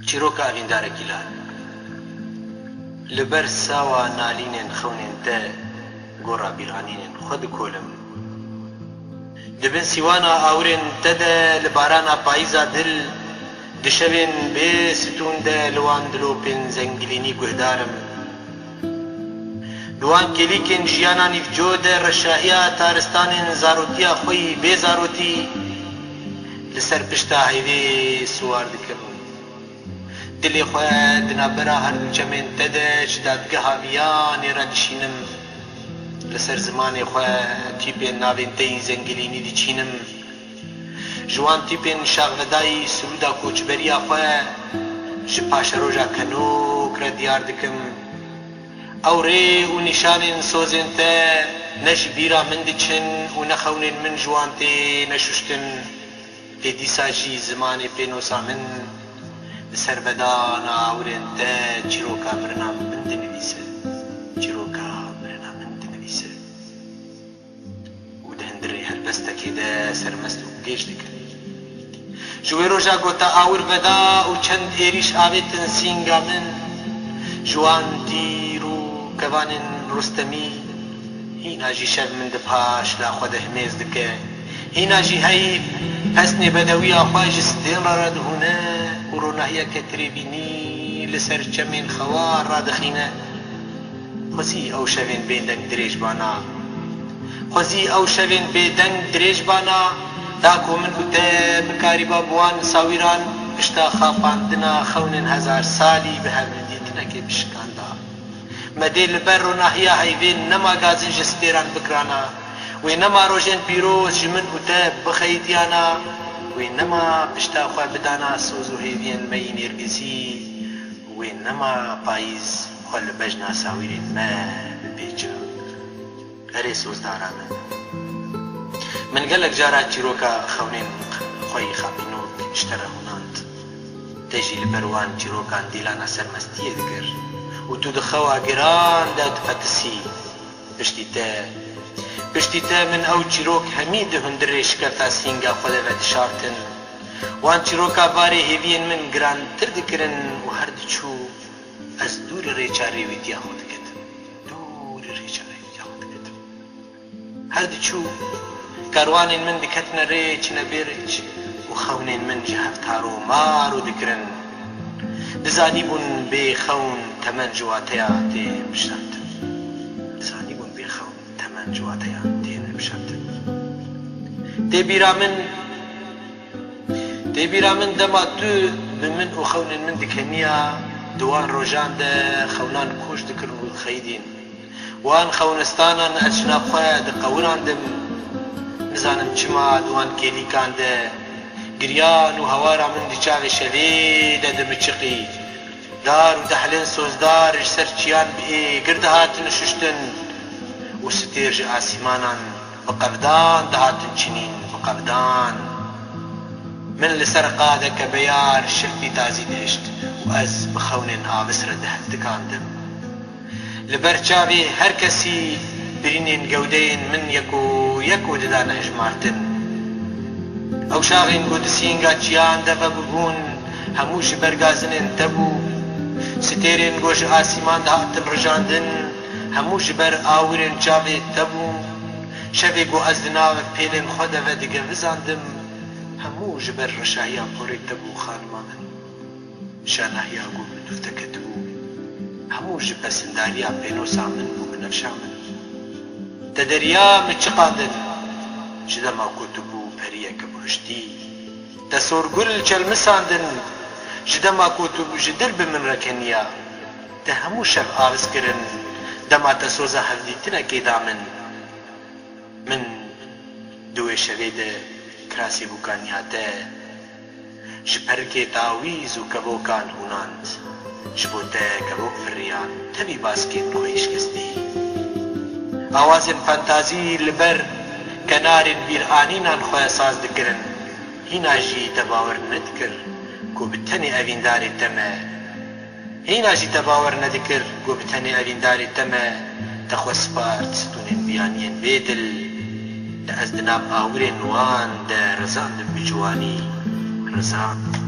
چیرۆکە ئاویندارێکی لال لەبەر ساوە نالینێن خەونێن دە گۆڕا بیرانینێن خۆ دکۆلم دەبن سیوانە ئاورێن دەدە لە بارانە پاییزا دل دشەوێن بێ ستون دە لەوان دلۆپێن زەنگلینی گوهدارم دوان کلیکن ژیانانی جۆدە ڕەشایە تارستانên زارۆتیە خۆی بێ زارۆتی لەسەر پشتا هەیوێ سوار دکەم دلێ خۆ دنابەرە هەردوو چەمێن دەدە ji دادگەها میانێرە دشینم لەسەر زمانێ خۆ تیپێن ناوێن دەی زەنگلینی دچینم جوان تیپێن شاغلەدایی سرودا کۆچبەریە خۆ ji پاشە ڕۆژا کەنۆکرە دیار دکەم ئەو ڕێ و نیشانên سۆزێن تە نەش بیرا من دچن و نەخەونێن من جوان تێ نەشوشتن لێ دیساژی زمانێ پێنۆسا من لەسەر بەدانە ئاورێن تە چیرۆکە مرنا من دنویسە چیرۆکە مرنا من دنویسە و دهندرێ هەربەستەکێدە سەرمەست و گێژ دکەن ji wê roja gota awir veda û çend êrîş avêtin sînga min ji wan dîr û kevanên Rustemî hîna jî şev min di paş la xwe de himêz dike hîna jî heyv hesnê bedewiya xwe ji stên re dihûne û ronahiyeke tirêbînî li ser çemên xewar radixîne xwezî ew şevên bêdeng dirêj bana xwezî ew şevên bêdeng dirêj bana دا کو من û te bikarîba bi wan sawîran pişta xapandina xewnên hezar salî bi hevdîtinekê bişikanda me dê li ber ronahiya heyvên nema gazin ji stêran bikrana wê nema rojên pîroz ji min û te bixeytiyana wê nema pişta xwe bidana soz û hêviyên me yî nêrgizî wê nema payîz xwe li bejna sawîrên me bipêça erê sozdara min من gelek cara çîroka xewnên xwe xapînok ji te re hûnand te jî li ber wan çîrokan dîlana sermestiyê dikir û tu di xewa giran de difetisî piştî te min ew çîrok hemî di hundirê şikerta sînga xwe de ve dişartin wan çîroka barê hêviyên min girantir dikirin û her diçû ez dûr li rêça rêwîtiya xwe diketim her diçû کاروانên min diketine rê çine bêrîç û xewnên min ji hev tar û mar û dikirin dizanîbûn bê xewn temen ji wateya tê bişantin dizanîbûn bê xewn temen ji wateya tê bişantin tê bîra min dema tu bi min û xewnên min dikeniya di wan rojan de xewnan kûş dikirin û dixeyidîn wan xewnistanan ez ji nav xwe diqewirandim نزانم چما دوان کلیکان ده گریان و هوارا من دی چاوی شوی ده دمچقی دار و دحلن سوزدار سر چیان بی گرد هاتن ششتن و ستیر جه آسیمانان بقبدان ده هاتن چنین بقبدان من لسر قاده کبیار شلفی تازی دهشت و از بخونن آبسر ده دکاندم لبر چاوی هر کسی برینین گودین من یکو ددانە هژمارتن ئەو شاغین گۆدسینگا چیان دەڤە ببوون هەموو ji بەرگازنێن دەبوو ستێرێن گۆژ ئاسیمان دەهاتن ڕژاندن هەموو ji بەر ئاورێن چاوێ دەبوو شەوێک بۆ ئەز ناوێک پێلێن خۆ دەڤە دیگە بزاندم هەموو ji بەر ڕەشاییا پۆرێک دەبوو خانما من شاناهیا گۆ من دوفتەکە دبوو هەموو ji پەسندارییا پێنۆسا من بوو بنەفشا من te derya min çıqandin ji dema ku tu bû periyeke buhiştî te sorgul çelmisandin ji dema ku tu ji dil bi min rekeniya te hemû şev aviz kirin dema te soza hevdîtinekê da min di wê şevê de kirasê bûkaniya te ji perikê tawîz û kevokan hûnand ji bo te kevok firiyan tevî baskên xwe şikestî آوازên fantazî li ber kenarên bîranînan xwe saz dikirin hîna jî te bawer nedikir ku bi tenê evîndarê te me hîna jî te bawer nedikir ku bi tenê evîndarê te me te xwe spart stûnên biyaniyên bêdil li ez di nav awirên wan de rizandim bi ciwanî rizand